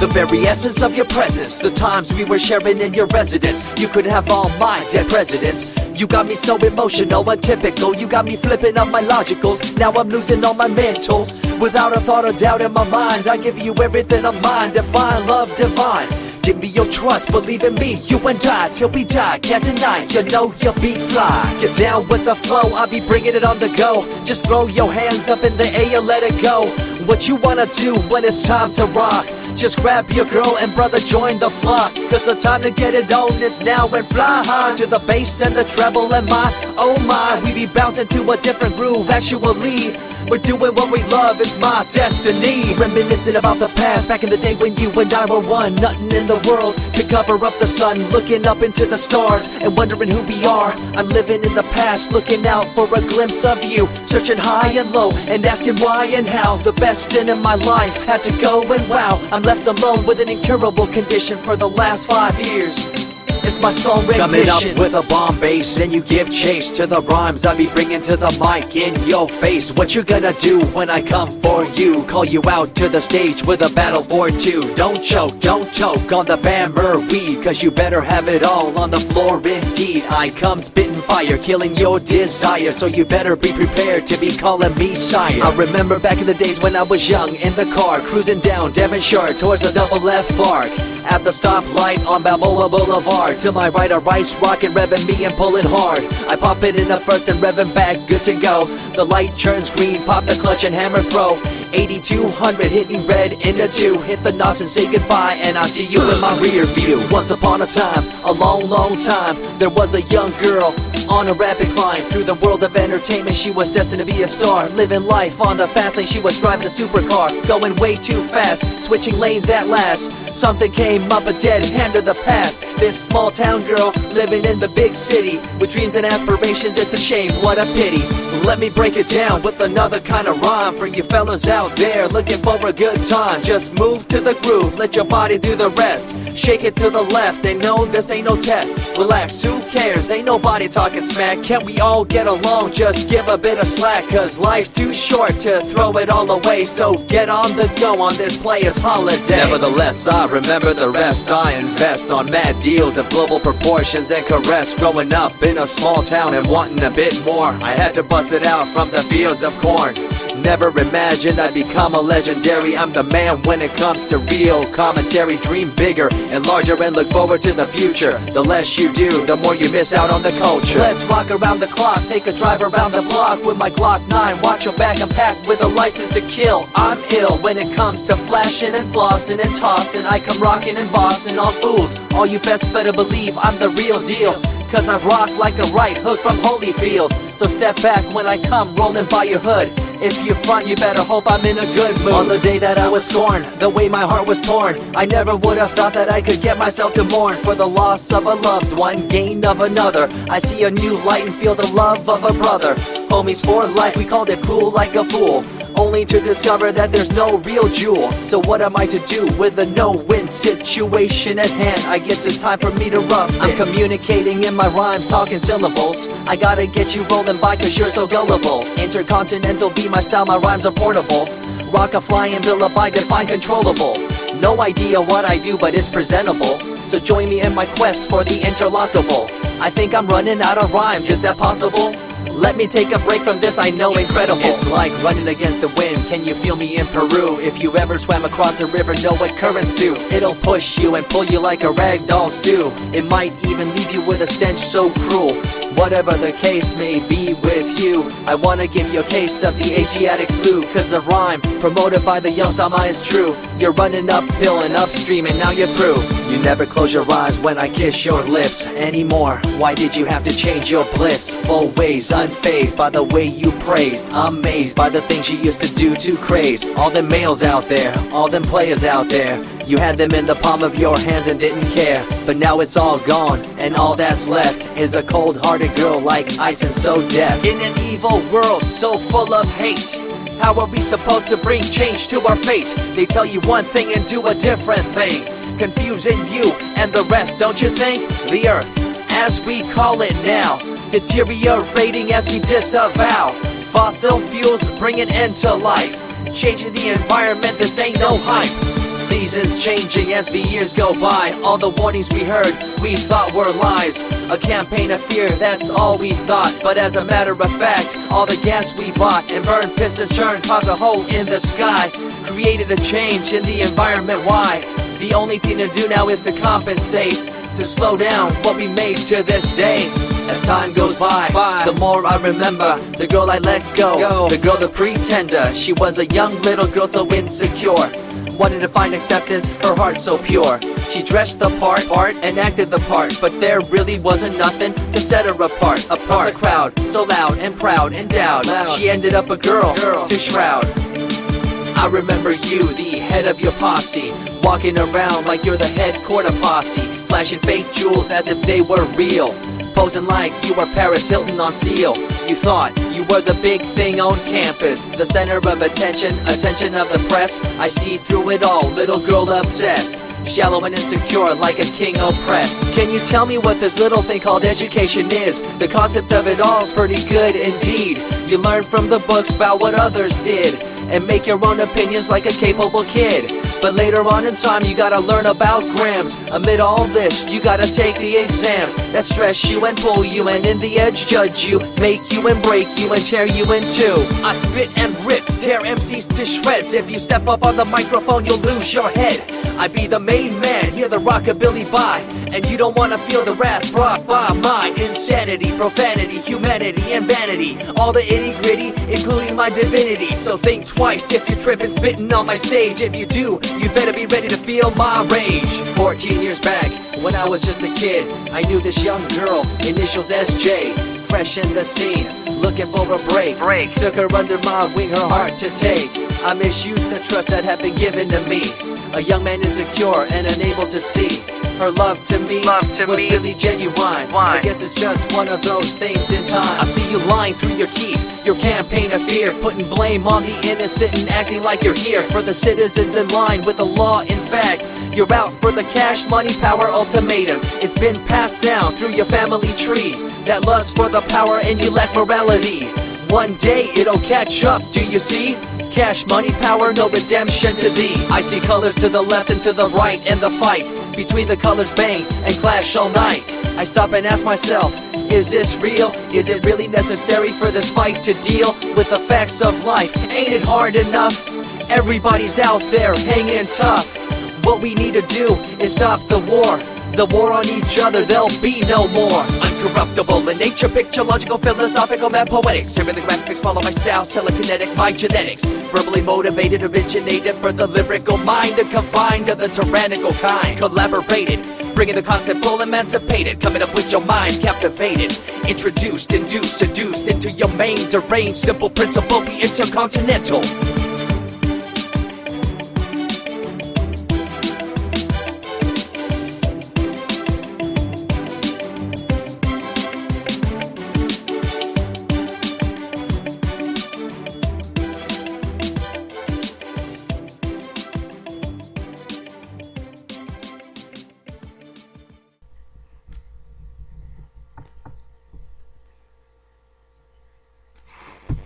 The very essence of your presence, the times we were sharing in your residence. You could have all my dead presidents. You got me so emotional, untypical. You got me flipping up my logicals. Now I'm losing all my mentals. Without a thought or doubt in my mind, I give you everything of mine. Divine love, divine. Give me your trust, believe in me, you and I, till we die, can't deny, you know you'll be fly. Get down with the flow, I'll be bringing it on the go. Just throw your hands up in the air, let it go. What you wanna do when it's time to rock? Just grab your girl and brother, join the flock. Cause the time to get it on is now and fly high. To the bass and the treble and my, oh my. We be bouncing to a different groove, actually. We're doing what we love, it's my destiny. Reminiscing about the past, back in the day when you and I were one. Nothing in the world could cover up the sun. Looking up into the stars and wondering who we are. I'm living in the past, looking out for a glimpse of you. Searching high and low and asking why and how. The best thing in my life had to go and wow. I'm left alone with an incurable condition for the last 5 years. It's my song rendition. Coming up with a bomb bass and you give chase to the rhymes I be bringing to the mic in your face. What you gonna do when I come for you? Call you out to the stage with a battle for two. Don't choke on the bammer weed, cause you better have it all on the floor indeed. I come spitting fire, killing your desire, so you better be prepared to be calling me sire. I remember back in the days when I was young, in the car, cruising down Devonshire towards the double F arc. At the stoplight on Balboa Boulevard, to my right a rice rocket revving me and pulling hard. I pop it in the first and revving back, good to go. The light turns green, pop the clutch and hammer throw. 8200 hitting red in the 2. Hit the NOS and say goodbye, and I see you in my rear view. Once upon a time, a long time, there was a young girl on a rapid climb through the world of entertainment. She was destined to be a star, living life on the fast lane. She was driving a supercar, going way too fast, switching lanes at last. Something came up, a dead hand of the past. This small town girl living in the big city with dreams and aspirations. It's a shame, what a pity. Let me break it down with another kind of rhyme for you fellas out there looking for a good time. Just move to the groove, let your body do the rest. Shake it to the left, they know this ain't no test. Relax, who cares, ain't nobody talking smack. Can't we all get along, just give a bit of slack. Cause life's too short to throw it all away, so get on the go on this player's holiday. Nevertheless, I remember the rest. I invest on mad deals of global proportions and caress. Growing up in a small town and wanting a bit more, I had to bust it out from the fields of corn. Never imagined I'd become a legendary. I'm the man when it comes to real commentary. Dream bigger and larger and look forward to the future. The less you do, the more you miss out on the culture. Let's rock around the clock, take a drive around the block with my Glock 9. Watch your back, I'm packed with a license to kill. I'm ill when it comes to flashing and flossing and tossing. I come rocking and bossing on fools. All you best better believe I'm the real deal, cause I rock like a right hook from Holyfield. So step back when I come rolling by your hood. If you front, you better hope I'm in a good mood. On the day that I was scorned, the way my heart was torn, I never would have thought that I could get myself to mourn for the loss of a loved one, gain of another. I see a new light and feel the love of a brother. Homies for life, we called it cool like a fool, only to discover that there's no real jewel. So what am I to do with a no-win situation at hand? I guess it's time for me to rough it. I'm communicating in my rhymes, talking syllables. I gotta get you rolling by cause you're so gullible. Intercontinental be my style, my rhymes are portable. Rock a flying villa by define controllable. No idea what I do, but it's presentable. So join me in my quest for the interlockable. I think I'm running out of rhymes, is that possible? Let me take a break from this, I know incredible. It's like running against the wind, can you feel me in Peru? If you ever swam across a river, know what currents do. It'll push you and pull you like a ragdoll stew. It might even leave you with a stench so cruel. Whatever the case may be with you, I wanna give you a case of the Asiatic flu. Cause the rhyme promoted by the young Sama is true. You're running uphill and upstream and now you're through. You never close your eyes when I kiss your lips anymore. Why did you have to change your bliss? Full ways, unfazed by the way you praised. Amazed by the things you used to do to craze. All them males out there, all them players out there, you had them in the palm of your hands and didn't care. But now it's all gone, and all that's left is a cold-hearted girl like ice and so deaf. In an evil world so full of hate, how are we supposed to bring change to our fate? They tell you one thing and do a different thing, confusing you and the rest, don't you think? The earth, as we call it now, deteriorating as we disavow. Fossil fuels bring an end to life, changing the environment, this ain't no hype. Seasons changing as the years go by. All the warnings we heard, we thought were lies. A campaign of fear, that's all we thought. But as a matter of fact, all the gas we bought and burned, pissed and churned caused a hole in the sky. Created a change in the environment, why? The only thing to do now is to compensate, to slow down what we made to this day. As time goes by, the more I remember the girl I let go, the girl, the pretender. She was a young little girl so insecure, wanted to find acceptance, her heart so pure. She dressed the part and acted the part, but there really wasn't nothing to set her apart from the crowd, so loud and proud, endowed. She ended up a girl to shroud. I remember you, the head of your posse, walking around like you're the head quarter posse, flashing fake jewels as if they were real, posing like you were Paris Hilton on seal. You thought you were the big thing on campus, the center of attention of the press. I see through it all, little girl obsessed, shallow and insecure like a king oppressed. Can you tell me what this little thing called education is? The concept of it all's pretty good indeed. You learn from the books about what others did and make your own opinions like a capable kid. But later on in time you gotta learn about grams. Amid all this you gotta take the exams that stress you and pull you, and in the edge judge you, make you and break you and tear you in two. I spit and rip, tear MCs to shreds. If you step up on the microphone you'll lose your head. I be the main man, hear the rockabilly by, and you don't wanna feel the wrath brought by my insanity, profanity, humanity, and vanity. All the itty gritty, including my divinity. So think twice if you're tripping, spitting on my stage. If you do, you better be ready to feel my rage. 14 years back, when I was just a kid, I knew this young girl, initials SJ, fresh in the scene, looking for a break. Took her under my wing, her heart to take. I misused the trust that had been given to me. A young man insecure and unable to see her love to me was really genuine. I guess it's just one of those things in time. I see you lying through your teeth, your campaign of fear, putting blame on the innocent and acting like you're here for the citizens in line with the law. In fact, you're out for the cash, money, power ultimatum. It's been passed down through your family tree, that lust for the power and you lack morality. One day it'll catch up, do you see? Cash, money, power, no redemption to thee. I see colors to the left and to the right, and the fight between the colors bang and clash all night. I stop and ask myself, is this real? Is it really necessary for this fight to deal with the facts of life? Ain't it hard enough? Everybody's out there hanging tough. What we need to do is stop the war on each other, there'll be no more. Uncorruptible in nature, picture, logical, philosophical, mad poetic. Serving the graphics, follow my style, telekinetic, my genetics. Verbally motivated, originated for the lyrical mind, and confined to the tyrannical kind. Collaborated, bringing the concept full emancipated, coming up with your minds captivated. Introduced, induced, seduced into your main deranged, simple principle, be intercontinental.